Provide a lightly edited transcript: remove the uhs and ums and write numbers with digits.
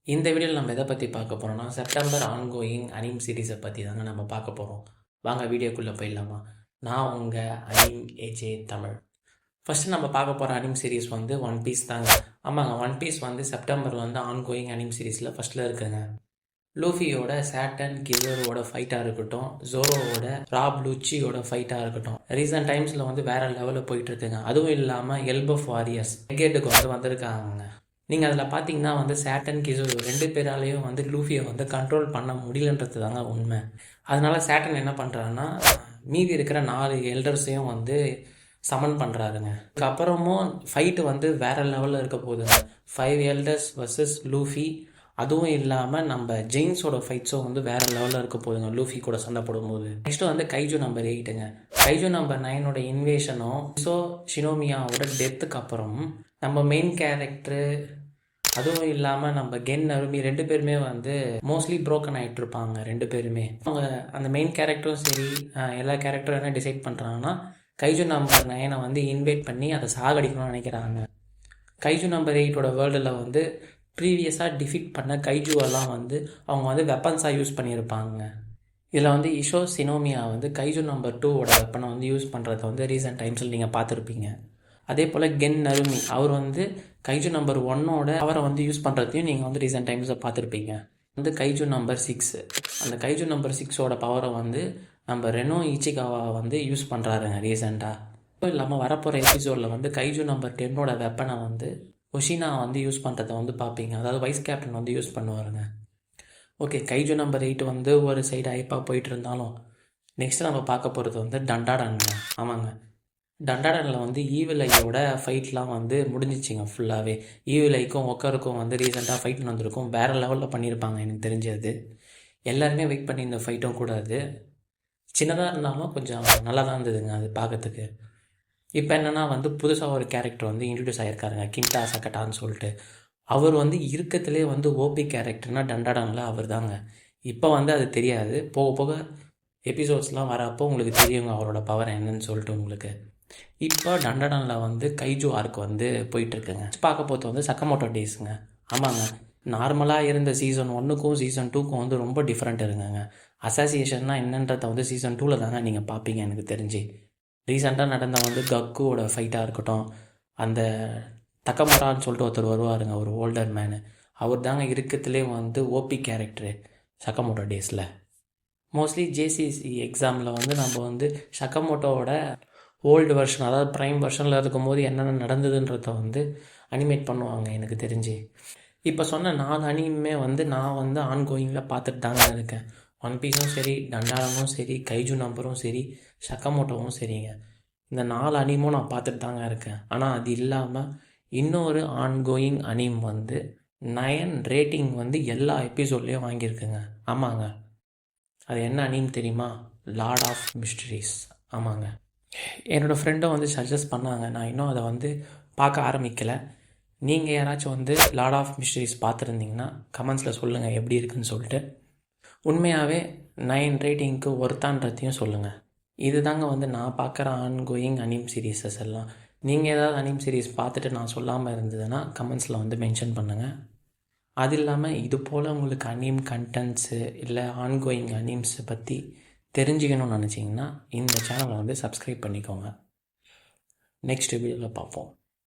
இந்த வீடியோவில் நம்ம எதை பற்றி பார்க்க போகிறோம்னா செப்டம்பர் ஆன்கோயிங் அனிம் சீரீஸை பற்றி தாங்க நம்ம பார்க்க போகிறோம். வாங்க வீடியோக்குள்ளே போயிடலாமா? நான் உங்கள் அனிம் ஏஜே தமிழ். ஃபஸ்ட்டு நம்ம பார்க்க போகிற அனிம் சீரீஸ் வந்து ஒன் பீஸ் தாங்க. ஆமாங்க, ஒன் பீஸ் வந்து செப்டம்பர் வந்து ஆன்கோயிங் அனிம் சீரீஸில் ஃபஸ்ட்டில் இருக்குங்க. லூஃபியோட சாட்டன் கிசரோட ஃபைட்டாக இருக்கட்டும், ஜோரோவோட ராப் லூச்சியோட ஃபைட்டாக இருக்கட்டும், ரீசெண்ட் டைம்ஸில் வந்து வேறு லெவலில் போயிட்டு இருக்குங்க. அதுவும் இல்லாமல் எல்பஃப் வாரியர்ஸ் எகேட்டுக்கு வந்து வந்திருக்காங்க. நீங்கள் அதில் பார்த்தீங்கன்னா வந்து சாட்டன் கிசோரோ ரெண்டு பேராலையும் வந்து லூஃபியை வந்து கண்ட்ரோல் பண்ண முடியலன்றது தாங்க உண்மை. அதனால சாட்டன் என்ன பண்ணுறாருன்னா மீதி இருக்கிற 4 எல்டர்ஸையும் வந்து சமன் பண்ணுறாருங்க. அதுக்கப்புறமும் ஃபைட்டு வந்து வேறு லெவலில் இருக்க போகுதுங்க. 5 எல்டர்ஸ் வர்சஸ் லூஃபி. அதுவும் இல்லாமல் நம்ம ஜெயின்ஸோட ஃபைட்ஸும் வந்து வேறு லெவலில் இருக்க போகுதுங்க லூஃபி கூட சண்டை போடும்போது. நெக்ஸ்ட்டு வந்து கைஜு நம்பர் 8ங்க. கைஜு நம்பர் 9ஓட இன்வேஷனும் ஷினோமியாவோட டெத்துக்கு அப்புறம் நம்ம மெயின் கேரக்டரு, அதுவும் இல்லாமல் நம்ம கென் நருமி 2 பேருமே வந்து மோஸ்ட்லி ப்ரோக்கன் ஆகிட்டு இருப்பாங்க. 2 பேருமே அவங்க அந்த மெயின் கேரக்டரும் சரி, எல்லா கேரக்டரும் என்ன டிசைட் பண்ணுறாங்கன்னா கைஜு நம்பர் 9 வந்து இன்வைட் பண்ணி அதை சாகடிக்கணும்னு நினைக்கிறாங்க. கைஜு நம்பர் 8ஓட வேர்ல்டில் வந்து ப்ரீவியஸாக டிஃபீட் பண்ண கைஜுவெல்லாம் வந்து அவங்க வந்து வெப்பன்ஸாக யூஸ் பண்ணியிருப்பாங்க. இதில் வந்து ஷினோமியா வந்து கைஜு நம்பர் 2ஓட வெப்பனை வந்து யூஸ் பண்ணுறத வந்து ரீசெண்ட் டைம்ஸில் நீங்கள் பார்த்துருப்பீங்க. அதே போல் கென் நருமி அவர் வந்து கைஜு நம்பர் 1ஓட அவரை வந்து யூஸ் பண்ணுறதையும் நீங்கள் வந்து ரீசெண்ட் டைம்ஸில் பார்த்துருப்பீங்க. வந்து கைஜு நம்பர் 6, அந்த கைஜு நம்பர் 6ஓட பவரை வந்து நம்ம ரெனோ இச்சிகாவா வந்து யூஸ் பண்ணுறாருங்க ரீசெண்டாக. அதுவும் இல்லாமல் வரப்போகிற எபிசோடில் வந்து கைஜு நம்பர் 10ஓட வெப்பனை வந்து ஒஷினா வந்து யூஸ் பண்ணுறதை வந்து பார்ப்பீங்க. அதாவது வைஸ் கேப்டன் வந்து யூஸ் பண்ணுவாருங்க. ஓகே, கைஜு நம்பர் 8 வந்து ஒரு சைடு ஐப்பாக போயிட்டு இருந்தாலும் நெக்ஸ்ட்டு நம்ம பார்க்க போகிறது வந்து டண்டாடன்ங்க. ஆமாங்க, டண்டாடனில் வந்து ஈவில் ஐயோட ஃபைட்லாம் வந்து முடிஞ்சிச்சிங்க ஃபுல்லாகவே. ஈவில் ஐக்கும் ஒக்கருக்கும் வந்து ரீசெண்டாக ஃபைட் நடந்திருக்கும். வேறு லெவலில் பண்ணியிருப்பாங்க எனக்கு தெரிஞ்சது. எல்லாருமே வெயிட் பண்ணி இந்த ஃபைட்டும் கூட அது சின்னதாக இருந்தாலும் கொஞ்சம் நல்லா தான் இருந்ததுங்க அது பார்க்கறதுக்கு. இப்போ என்னென்னா வந்து புதுசாக ஒரு கேரக்டர் வந்து இன்ட்ரடியூஸ் ஆகியிருக்காருங்க, கிண்டா சக்கட்டான்னு சொல்லிட்டு. அவர் வந்து இருக்கத்துலேயே வந்து ஓபி கேரக்டர்னால் டண்டாடனில் அவர் தாங்க. இப்போ வந்து அது தெரியாது, போக போக எபிசோட்ஸ்லாம் வரப்போ உங்களுக்கு தெரியுங்க அவரோட பவர் என்னன்னு சொல்லிட்டு உங்களுக்கு. இப்போ டண்டாடனில் வந்து கைஜு ஆர்க் வந்து போயிட்டுருக்குங்க. பார்க்க போது வந்து சக்கமோட்டோ டேஸுங்க. ஆமாங்க, நார்மலாக இருந்த சீசன் 1க்கும் சீசன் 2க்கும் வந்து ரொம்ப டிஃப்ரெண்ட் இருங்குங்க. அசாசியேஷன்னா என்னன்றதை வந்து சீசன் 2ல் தாங்க நீங்கள் பார்ப்பீங்க எனக்கு தெரிஞ்சு. ரீசெண்டாக நடந்த வந்து கக்குவோட ஃபைட்டாக இருக்கட்டும், அந்த தக்கமரான்னு சொல்லிட்டு ஒருத்தர் வருவாருங்க, ஒரு ஓல்டர் மேனு. அவர் தாங்க இருக்கிறதுலே வந்து ஓபி கேரக்டரு சக்கமோட்டோ டேஸில். மோஸ்ட்லி ஜேசிசி எக்ஸாமில் வந்து நம்ம வந்து சக்கமோட்டோவோட ஓல்டு வெர்ஷன், அதாவது ப்ரைம் வெர்ஷனில் இருக்கும்போது என்னென்ன நடந்ததுன்றத வந்து அனிமேட் பண்ணுவாங்க எனக்கு தெரிஞ்சு. இப்போ சொன்ன 4 அனிமே வந்து நான் வந்து ஆன்கோயிங்கில் பார்த்துட்டு தாங்க இருக்கேன். ஒன் பீஸும் சரி, டண்டாடனும் சரி, கைஜு நம்பரும் சரி, சக்கமோட்டோவும் சரிங்க. இந்த 4 அனிமும் நான் பார்த்துட்டு தாங்க இருக்கேன். ஆனால் அது இல்லாமல் இன்னொரு ஆன்கோயிங் அனிம் வந்து 9 ரேட்டிங் வந்து எல்லா எபிசோட்லேயும் வாங்கியிருக்குங்க. ஆமாங்க, அது என்ன அனிம் தெரியுமா? Lord of mysteries. ஆமாங்க, என்னோடய ஃப்ரெண்டும் வந்து சஜஸ்ட் பண்ணாங்க. நான் இன்னும் அதை வந்து பார்க்க ஆரம்பிக்கலை. நீங்கள் யாராச்சும் வந்து லார்ட் ஆஃப் மிஸ்ட்ரிஸ் பார்த்துருந்தீங்கன்னா கமெண்ட்ஸில் சொல்லுங்கள் எப்படி இருக்குன்னு சொல்லிட்டு. உண்மையாகவே 9 ரேட்டிங்க்கு ஒர்த்தான்றதையும் சொல்லுங்கள். இது தாங்க வந்து நான் பார்க்குற ஆன்கோயிங் அனிம் சீரீஸஸ் எல்லாம். நீங்கள் ஏதாவது அனிம் சீரீஸ் பார்த்துட்டு நான் சொல்லாமல் இருந்ததுன்னா கமெண்ட்ஸில் வந்து மென்ஷன் பண்ணுங்கள். அது இல்லாமல் இது போல் உங்களுக்கு அனிம் கண்டென்ட்ஸு இல்லை ஆன்கோயிங் அனிம்ஸை பற்றி தெரிஞ்சுக்கணும்னு நினச்சிங்கன்னா இந்த சேனலை வந்து சப்ஸ்கிரைப் பண்ணிக்கோங்க. நெக்ஸ்ட் வீடியோவில் பார்ப்போம்.